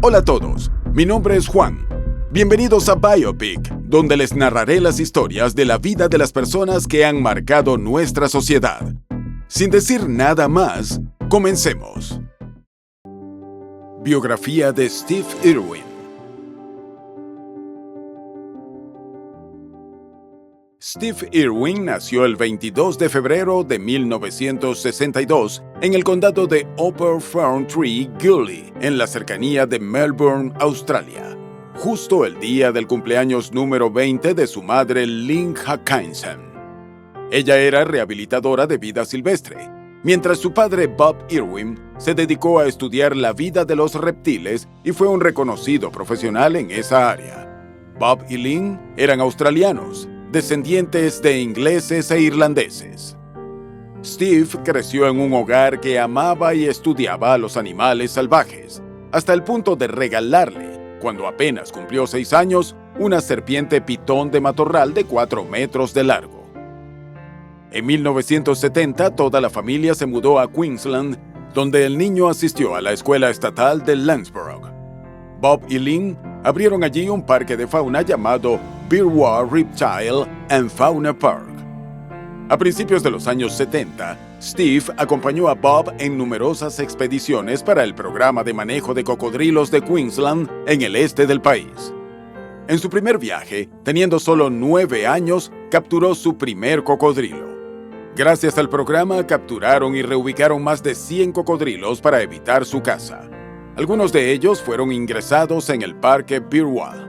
Hola a todos, mi nombre es Juan. Bienvenidos a Biopic, donde les narraré las historias de la vida de las personas que han marcado nuestra sociedad. Sin decir nada más, comencemos. Biografía de Steve Irwin. Steve Irwin nació el 22 de febrero de 1962 en el condado de Upper Ferntree Gully, en la cercanía de Melbourne, Australia, justo el día del cumpleaños número 20 de su madre Lynn Hackinson. Ella era rehabilitadora de vida silvestre, mientras su padre Bob Irwin se dedicó a estudiar la vida de los reptiles y fue un reconocido profesional en esa área. Bob y Lynn eran australianos, descendientes de ingleses e irlandeses. Steve creció en un hogar que amaba y estudiaba a los animales salvajes, hasta el punto de regalarle, cuando apenas cumplió 6 años, una serpiente pitón de matorral de 4 metros de largo. En 1970, toda la familia se mudó a Queensland, donde el niño asistió a la escuela estatal de Landsborough. Bob y Lynn abrieron allí un parque de fauna llamado Beerwah Reptile and Fauna Park. A principios de los años 70, Steve acompañó a Bob en numerosas expediciones para el programa de manejo de cocodrilos de Queensland en el este del país. En su primer viaje, teniendo solo 9 años, capturó su primer cocodrilo. Gracias al programa, capturaron y reubicaron más de 100 cocodrilos para evitar su caza. Algunos de ellos fueron ingresados en el parque Beerwah.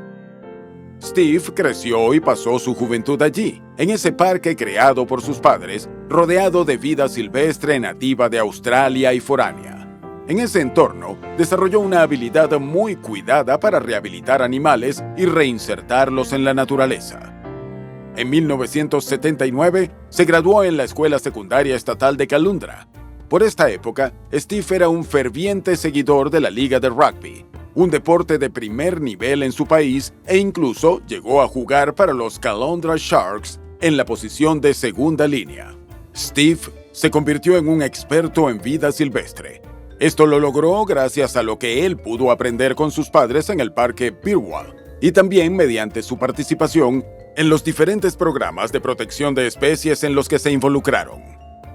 Steve creció y pasó su juventud allí, en ese parque creado por sus padres, rodeado de vida silvestre nativa de Australia y foránea. En ese entorno, desarrolló una habilidad muy cuidada para rehabilitar animales y reinsertarlos en la naturaleza. En 1979, se graduó en la Escuela Secundaria Estatal de Caloundra. Por esta época, Steve era un ferviente seguidor de la Liga de Rugby, un deporte de primer nivel en su país, e incluso llegó a jugar para los Caloundra Sharks en la posición de segunda línea. Steve se convirtió en un experto en vida silvestre. Esto lo logró gracias a lo que él pudo aprender con sus padres en el parque Beerwah y también mediante su participación en los diferentes programas de protección de especies en los que se involucraron.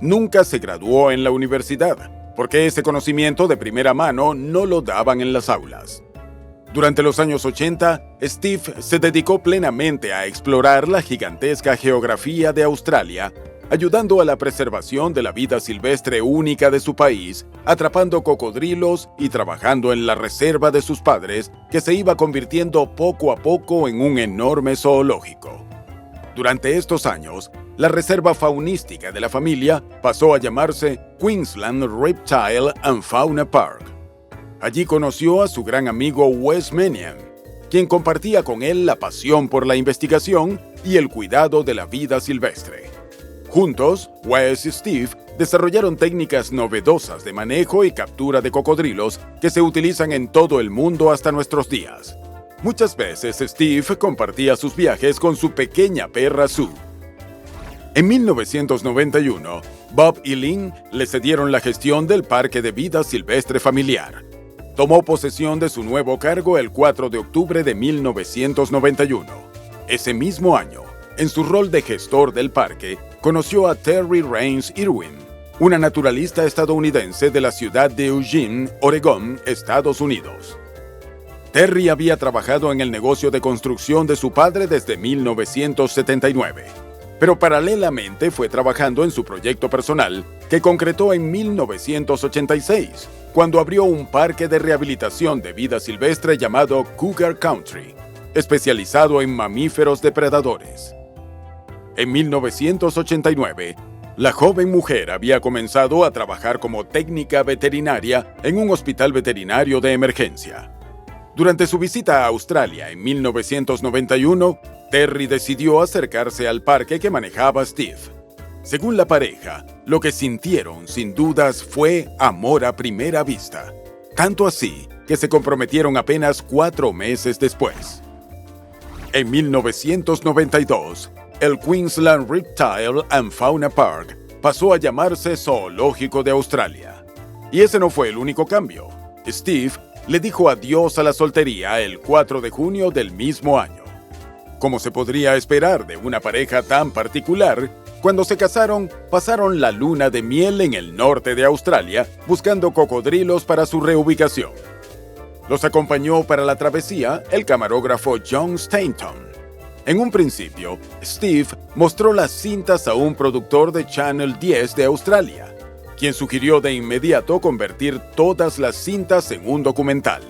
Nunca se graduó en la universidad, porque ese conocimiento de primera mano no lo daban en las aulas. Durante los años 80, Steve se dedicó plenamente a explorar la gigantesca geografía de Australia, ayudando a la preservación de la vida silvestre única de su país, atrapando cocodrilos y trabajando en la reserva de sus padres, que se iba convirtiendo poco a poco en un enorme zoológico. Durante estos años, la reserva faunística de la familia pasó a llamarse Queensland Reptile and Fauna Park. Allí conoció a su gran amigo Wes Mennion, quien compartía con él la pasión por la investigación y el cuidado de la vida silvestre. Juntos, Wes y Steve desarrollaron técnicas novedosas de manejo y captura de cocodrilos que se utilizan en todo el mundo hasta nuestros días. Muchas veces Steve compartía sus viajes con su pequeña perra Sue. En 1991, Bob y Lynn le cedieron la gestión del Parque de Vida Silvestre Familiar. Tomó posesión de su nuevo cargo el 4 de octubre de 1991. Ese mismo año, en su rol de gestor del parque, conoció a Terry Raines Irwin, una naturalista estadounidense de la ciudad de Eugene, Oregón, Estados Unidos. Terry había trabajado en el negocio de construcción de su padre desde 1979. Pero paralelamente fue trabajando en su proyecto personal, que concretó en 1986, cuando abrió un parque de rehabilitación de vida silvestre llamado Cougar Country, especializado en mamíferos depredadores. En 1989, la joven mujer había comenzado a trabajar como técnica veterinaria en un hospital veterinario de emergencia. Durante su visita a Australia en 1991, Terry decidió acercarse al parque que manejaba Steve. Según la pareja, lo que sintieron sin dudas fue amor a primera vista. Tanto así que se comprometieron apenas 4 meses después. En 1992, el Queensland Reptile and Fauna Park pasó a llamarse Zoológico de Australia. Y ese no fue el único cambio. Steve le dijo adiós a la soltería el 4 de junio del mismo año. Como se podría esperar de una pareja tan particular, cuando se casaron, pasaron la luna de miel en el norte de Australia buscando cocodrilos para su reubicación. Los acompañó para la travesía el camarógrafo John Stainton. En un principio, Steve mostró las cintas a un productor de Channel 10 de Australia, quien sugirió de inmediato convertir todas las cintas en un documental.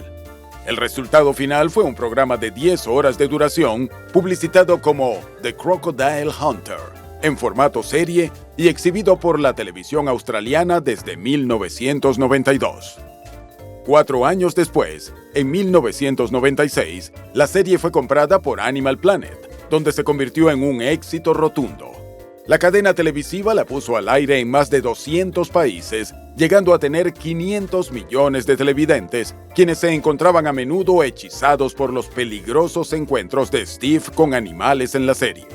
El resultado final fue un programa de 10 horas de duración, publicitado como The Crocodile Hunter, en formato serie y exhibido por la televisión australiana desde 1992. 4 años después, en 1996, la serie fue comprada por Animal Planet, donde se convirtió en un éxito rotundo. La cadena televisiva la puso al aire en más de 200 países, llegando a tener 500 millones de televidentes, quienes se encontraban a menudo hechizados por los peligrosos encuentros de Steve con animales en la serie.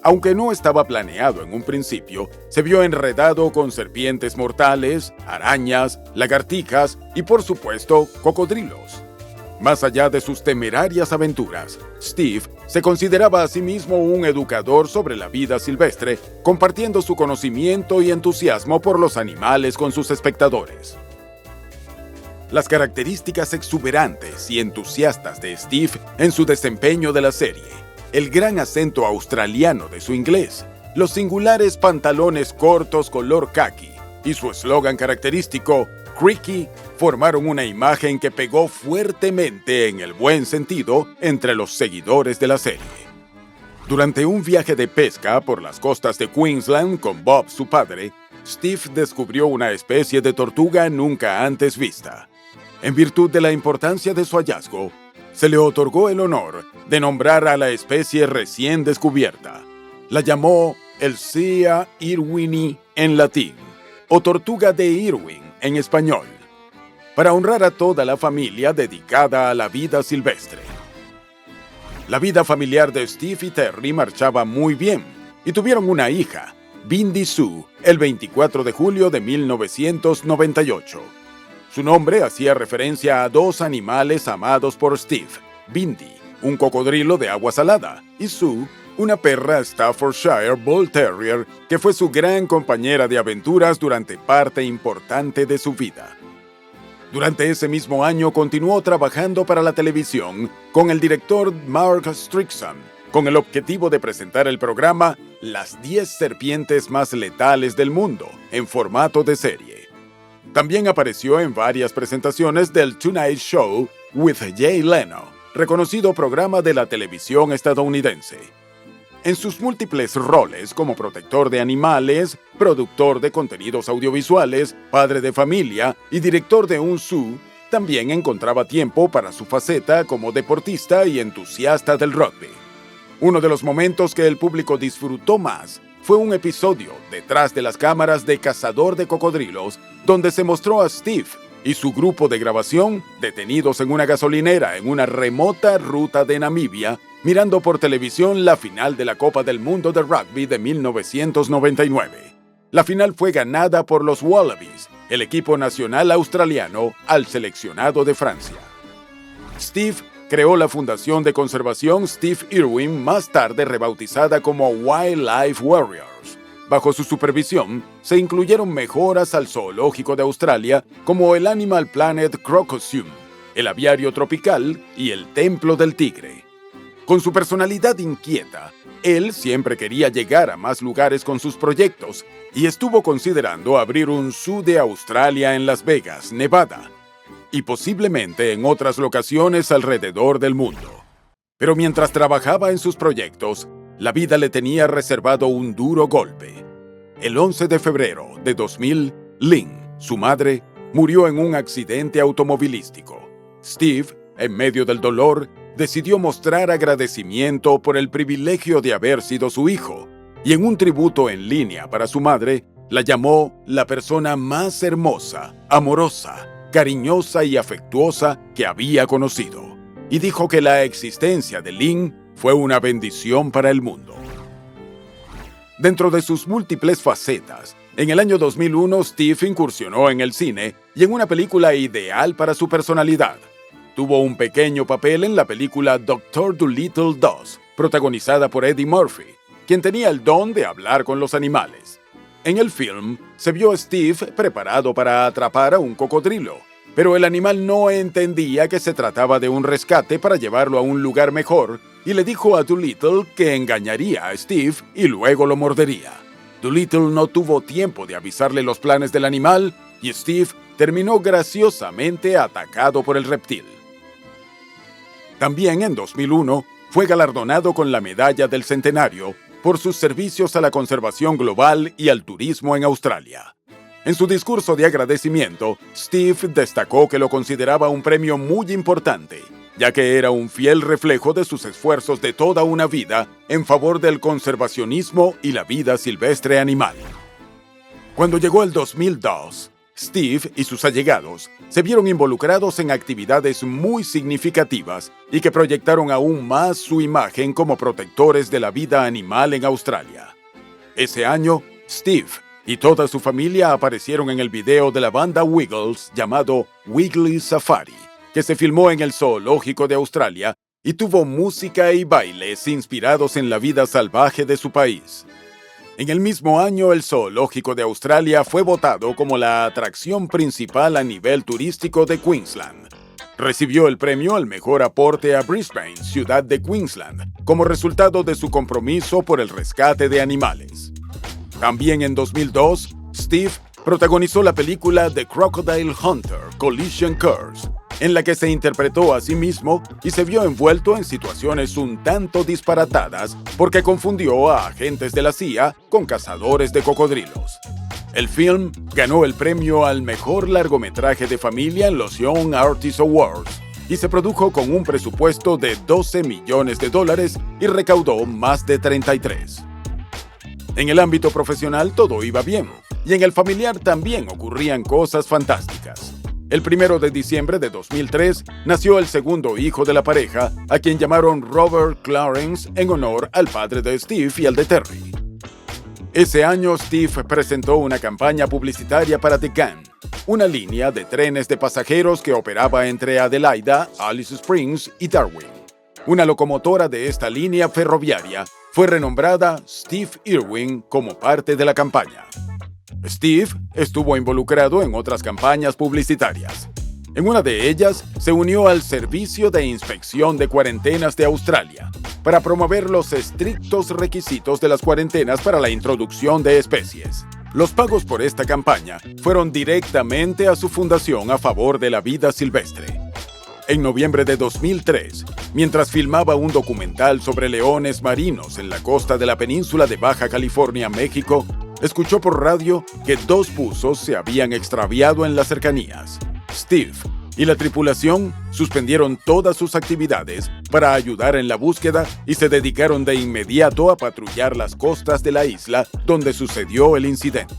Aunque no estaba planeado en un principio, se vio enredado con serpientes mortales, arañas, lagartijas y, por supuesto, cocodrilos. Más allá de sus temerarias aventuras, Steve se consideraba a sí mismo un educador sobre la vida silvestre, compartiendo su conocimiento y entusiasmo por los animales con sus espectadores. Las características exuberantes y entusiastas de Steve en su desempeño de la serie, el gran acento australiano de su inglés, los singulares pantalones cortos color khaki y su eslogan característico, Creaky, formaron una imagen que pegó fuertemente en el buen sentido entre los seguidores de la serie. Durante un viaje de pesca por las costas de Queensland con Bob, su padre, Steve descubrió una especie de tortuga nunca antes vista. En virtud de la importancia de su hallazgo, se le otorgó el honor de nombrar a la especie recién descubierta. La llamó Elsea irwini en latín, o tortuga de Irwin en español, para honrar a toda la familia dedicada a la vida silvestre. La vida familiar de Steve y Terry marchaba muy bien, y tuvieron una hija, Bindi Sue, el 24 de julio de 1998. Su nombre hacía referencia a 2 animales amados por Steve: Bindi, un cocodrilo de agua salada, y Sue, una perra Staffordshire Bull Terrier que fue su gran compañera de aventuras durante parte importante de su vida. Durante ese mismo año continuó trabajando para la televisión con el director Mark Strickson, con el objetivo de presentar el programa Las 10 serpientes más letales del mundo, en formato de serie. También apareció en varias presentaciones del Tonight Show with Jay Leno, reconocido programa de la televisión estadounidense. En sus múltiples roles como protector de animales, productor de contenidos audiovisuales, padre de familia y director de un zoo, también encontraba tiempo para su faceta como deportista y entusiasta del rugby. Uno de los momentos que el público disfrutó más fue un episodio detrás de las cámaras de Cazador de Cocodrilos, donde se mostró a Steve y su grupo de grabación detenidos en una gasolinera en una remota ruta de Namibia, mirando por televisión la final de la Copa del Mundo de Rugby de 1999. La final fue ganada por los Wallabies, el equipo nacional australiano, al seleccionado de Francia. Steve creó la Fundación de Conservación Steve Irwin, más tarde rebautizada como Wildlife Warriors. Bajo su supervisión, se incluyeron mejoras al zoológico de Australia como el Animal Planet Crocosium, el aviario tropical y el Templo del Tigre. Con su personalidad inquieta, él siempre quería llegar a más lugares con sus proyectos y estuvo considerando abrir un zoo de Australia en Las Vegas, Nevada, y posiblemente en otras locaciones alrededor del mundo. Pero mientras trabajaba en sus proyectos, la vida le tenía reservado un duro golpe. El 11 de febrero de 2000, Lynn, su madre, murió en un accidente automovilístico. Steve, en medio del dolor, decidió mostrar agradecimiento por el privilegio de haber sido su hijo, y en un tributo en línea para su madre, la llamó la persona más hermosa, amorosa, cariñosa y afectuosa que había conocido, y dijo que la existencia de Lynn fue una bendición para el mundo. Dentro de sus múltiples facetas, En el año 2001, Steve incursionó en el cine y en una película ideal para su personalidad. Tuvo un pequeño papel en la película Dr. Dolittle 2, protagonizada por Eddie Murphy, quien tenía el don de hablar con los animales. En el film, se vio a Steve preparado para atrapar a un cocodrilo, pero el animal no entendía que se trataba de un rescate para llevarlo a un lugar mejor y le dijo a Dolittle que engañaría a Steve y luego lo mordería. Dolittle no tuvo tiempo de avisarle los planes del animal y Steve terminó graciosamente atacado por el reptil. También en 2001 fue galardonado con la Medalla del Centenario por sus servicios a la conservación global y al turismo en Australia. En su discurso de agradecimiento, Steve destacó que lo consideraba un premio muy importante, ya que era un fiel reflejo de sus esfuerzos de toda una vida en favor del conservacionismo y la vida silvestre animal. Cuando llegó el 2002, Steve y sus allegados se vieron involucrados en actividades muy significativas y que proyectaron aún más su imagen como protectores de la vida animal en Australia. Ese año, Steve y toda su familia aparecieron en el video de la banda Wiggles llamado Wiggly Safari, que se filmó en el Zoológico de Australia y tuvo música y bailes inspirados en la vida salvaje de su país. En el mismo año, el Zoológico de Australia fue votado como la atracción principal a nivel turístico de Queensland. Recibió el premio al mejor aporte a Brisbane, ciudad de Queensland, como resultado de su compromiso por el rescate de animales. También en 2002, Steve protagonizó la película The Crocodile Hunter: Collision Course, en la que se interpretó a sí mismo y se vio envuelto en situaciones un tanto disparatadas porque confundió a agentes de la CIA con cazadores de cocodrilos. El film ganó el premio al mejor largometraje de familia en los Young Artist Awards y se produjo con un presupuesto de $12 millones y recaudó más de 33. En el ámbito profesional todo iba bien, y en el familiar también ocurrían cosas fantásticas. El 1 de diciembre de 2003 nació el segundo hijo de la pareja, a quien llamaron Robert Clarence en honor al padre de Steve y al de Terry. Ese año Steve presentó una campaña publicitaria para The Gun, una línea de trenes de pasajeros que operaba entre Adelaida, Alice Springs y Darwin. Una locomotora de esta línea ferroviaria fue renombrada Steve Irwin como parte de la campaña. Steve estuvo involucrado en otras campañas publicitarias. En una de ellas, se unió al Servicio de Inspección de Cuarentenas de Australia para promover los estrictos requisitos de las cuarentenas para la introducción de especies. Los pagos por esta campaña fueron directamente a su fundación a favor de la vida silvestre. En noviembre de 2003, mientras filmaba un documental sobre leones marinos en la costa de la península de Baja California, México, escuchó por radio que 2 buzos se habían extraviado en las cercanías. Steve y la tripulación suspendieron todas sus actividades para ayudar en la búsqueda y se dedicaron de inmediato a patrullar las costas de la isla donde sucedió el incidente.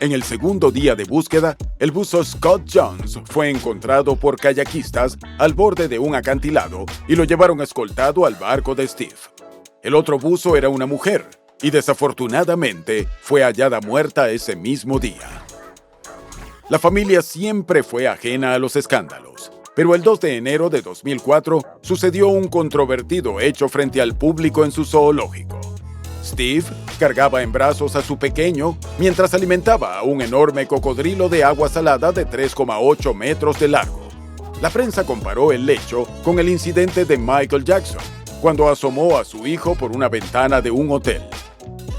En el segundo día de búsqueda, el buzo Scott Jones fue encontrado por kayakistas al borde de un acantilado y lo llevaron escoltado al barco de Steve. El otro buzo era una mujer y desafortunadamente fue hallada muerta ese mismo día. La familia siempre fue ajena a los escándalos, pero el 2 de enero de 2004 sucedió un controvertido hecho frente al público en su zoológico. Steve cargaba en brazos a su pequeño mientras alimentaba a un enorme cocodrilo de agua salada de 3,8 metros de largo. La prensa comparó el hecho con el incidente de Michael Jackson, cuando asomó a su hijo por una ventana de un hotel.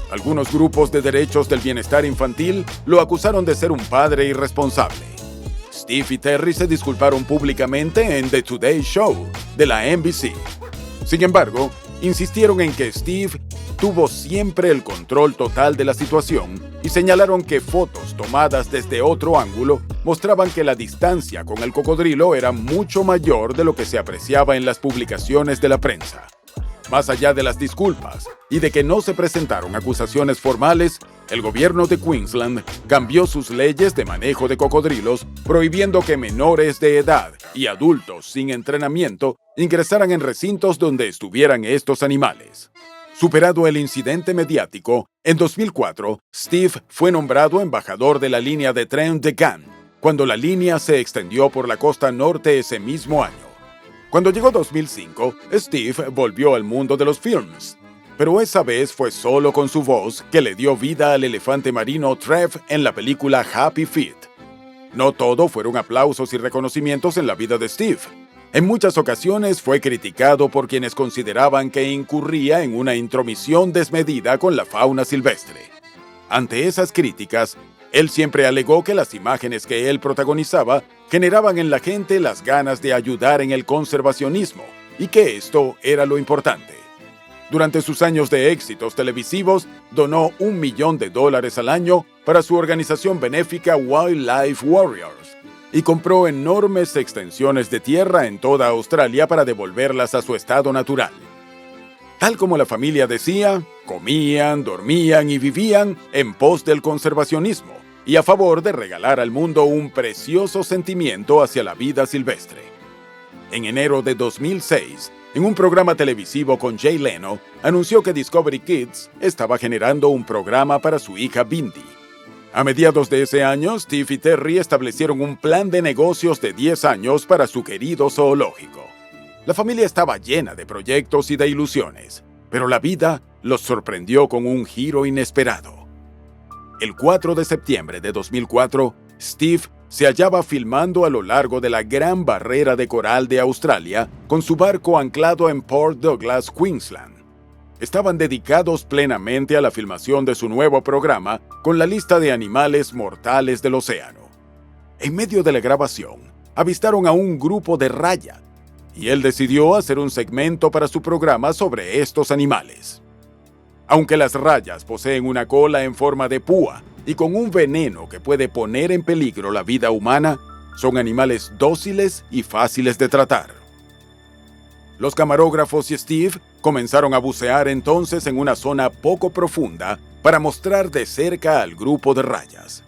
Algunos grupos de derechos del bienestar infantil lo acusaron de ser un padre irresponsable. Steve y Terry se disculparon públicamente en The Today Show de la NBC. Sin embargo, insistieron en que Steve tuvo siempre el control total de la situación y señalaron que fotos tomadas desde otro ángulo mostraban que la distancia con el cocodrilo era mucho mayor de lo que se apreciaba en las publicaciones de la prensa. Más allá de las disculpas y de que no se presentaron acusaciones formales, el gobierno de Queensland cambió sus leyes de manejo de cocodrilos, prohibiendo que menores de edad y adultos sin entrenamiento ingresaran en recintos donde estuvieran estos animales. Superado el incidente mediático, en 2004, Steve fue nombrado embajador de la línea de tren de Cannes, cuando la línea se extendió por la costa norte ese mismo año. Cuando llegó 2005, Steve volvió al mundo de los films, pero esa vez fue solo con su voz que le dio vida al elefante marino Trev en la película Happy Feet. No todo fueron aplausos y reconocimientos en la vida de Steve. En muchas ocasiones fue criticado por quienes consideraban que incurría en una intromisión desmedida con la fauna silvestre. Ante esas críticas, él siempre alegó que las imágenes que él protagonizaba generaban en la gente las ganas de ayudar en el conservacionismo, y que esto era lo importante. Durante sus años de éxitos televisivos, donó $1 millón al año para su organización benéfica Wildlife Warriors, y compró enormes extensiones de tierra en toda Australia para devolverlas a su estado natural. Tal como la familia decía, comían, dormían y vivían en pos del conservacionismo y a favor de regalar al mundo un precioso sentimiento hacia la vida silvestre. En enero de 2006, en un programa televisivo con Jay Leno, anunció que Discovery Kids estaba generando un programa para su hija Bindi. A mediados de ese año, Steve y Terry establecieron un plan de negocios de 10 años para su querido zoológico. La familia estaba llena de proyectos y de ilusiones, pero la vida los sorprendió con un giro inesperado. El 4 de septiembre de 2004, Steve se hallaba filmando a lo largo de la Gran Barrera de Coral de Australia con su barco anclado en Port Douglas, Queensland. Estaban dedicados plenamente a la filmación de su nuevo programa con la lista de animales mortales del océano. En medio de la grabación, avistaron a un grupo de raya, y él decidió hacer un segmento para su programa sobre estos animales. Aunque las rayas poseen una cola en forma de púa y con un veneno que puede poner en peligro la vida humana, son animales dóciles y fáciles de tratar. Los camarógrafos y Steve comenzaron a bucear entonces en una zona poco profunda para mostrar de cerca al grupo de rayas.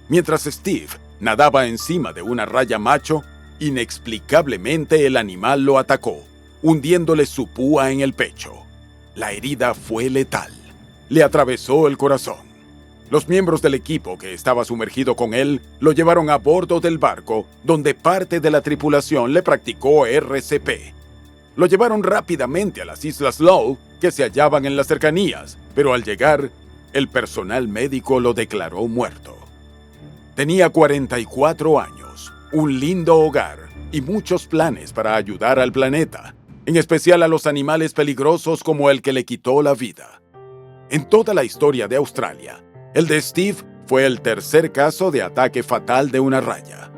Mientras Steve nadaba encima de una raya macho, inexplicablemente el animal lo atacó, hundiéndole su púa en el pecho. La herida fue letal. Le atravesó el corazón. Los miembros del equipo que estaba sumergido con él lo llevaron a bordo del barco, donde parte de la tripulación le practicó RCP. Lo llevaron rápidamente a las Islas Lowe, que se hallaban en las cercanías, pero al llegar, el personal médico lo declaró muerto. Tenía 44 años, un lindo hogar y muchos planes para ayudar al planeta, en especial a los animales peligrosos como el que le quitó la vida. En toda la historia de Australia, el de Steve fue el tercer caso de ataque fatal de una raya.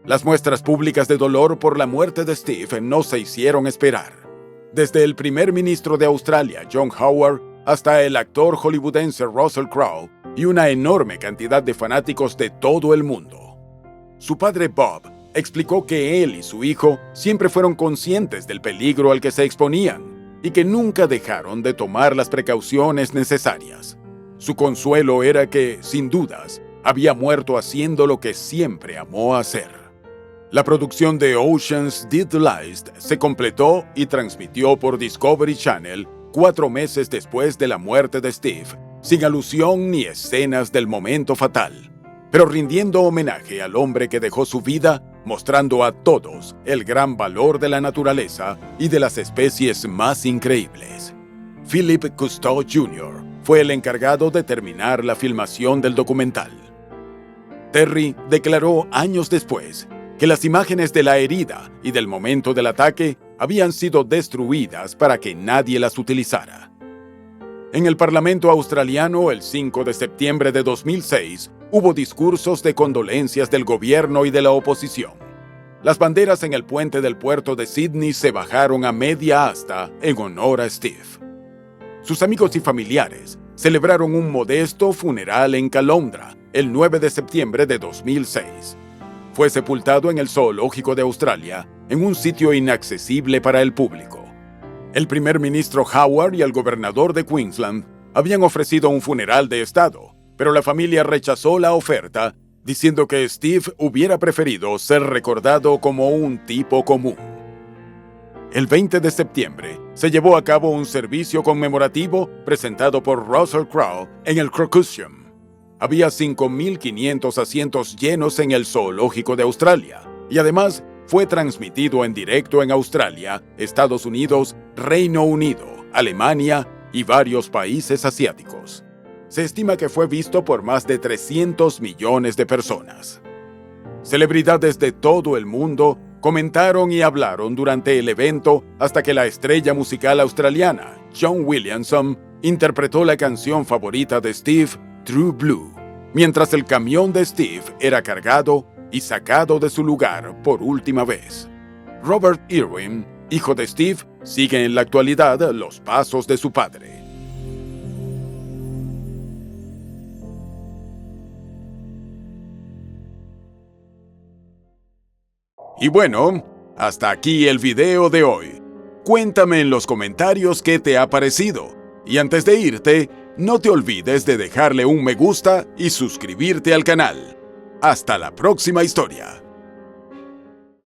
Las muestras públicas de dolor por la muerte de Steve no se hicieron esperar. Desde el primer ministro de Australia, John Howard, hasta el actor hollywoodense Russell Crowe y una enorme cantidad de fanáticos de todo el mundo. Su padre Bob explicó que él y su hijo siempre fueron conscientes del peligro al que se exponían y que nunca dejaron de tomar las precauciones necesarias. Su consuelo era que, sin dudas, había muerto haciendo lo que siempre amó hacer. La producción de Ocean's 8 List se completó y transmitió por Discovery Channel 4 meses después de la muerte de Steve, sin alusión ni escenas del momento fatal, pero rindiendo homenaje al hombre que dejó su vida, mostrando a todos el gran valor de la naturaleza y de las especies más increíbles. Philip Cousteau Jr. fue el encargado de terminar la filmación del documental. Terry declaró años después que las imágenes de la herida y del momento del ataque habían sido destruidas para que nadie las utilizara. En el Parlamento australiano, el 5 de septiembre de 2006, hubo discursos de condolencias del gobierno y de la oposición. Las banderas en el puente del puerto de Sydney se bajaron a media asta en honor a Steve. Sus amigos y familiares celebraron un modesto funeral en Caloundra el 9 de septiembre de 2006. Fue sepultado en el Zoológico de Australia, en un sitio inaccesible para el público. El primer ministro Howard y el gobernador de Queensland habían ofrecido un funeral de estado, pero la familia rechazó la oferta, diciendo que Steve hubiera preferido ser recordado como un tipo común. El 20 de septiembre, se llevó a cabo un servicio conmemorativo presentado por Russell Crowe en el Crocushium. Había 5.500 asientos llenos en el Zoológico de Australia y además fue transmitido en directo en Australia, Estados Unidos, Reino Unido, Alemania y varios países asiáticos. Se estima que fue visto por más de 300 millones de personas. Celebridades de todo el mundo comentaron y hablaron durante el evento hasta que la estrella musical australiana, John Williamson, interpretó la canción favorita de Steve, True Blue, mientras el camión de Steve era cargado y sacado de su lugar por última vez. Robert Irwin, hijo de Steve, sigue en la actualidad los pasos de su padre. Y bueno, hasta aquí el video de hoy. Cuéntame en los comentarios qué te ha parecido. Y antes de irte, no te olvides de dejarle un me gusta y suscribirte al canal. Hasta la próxima historia.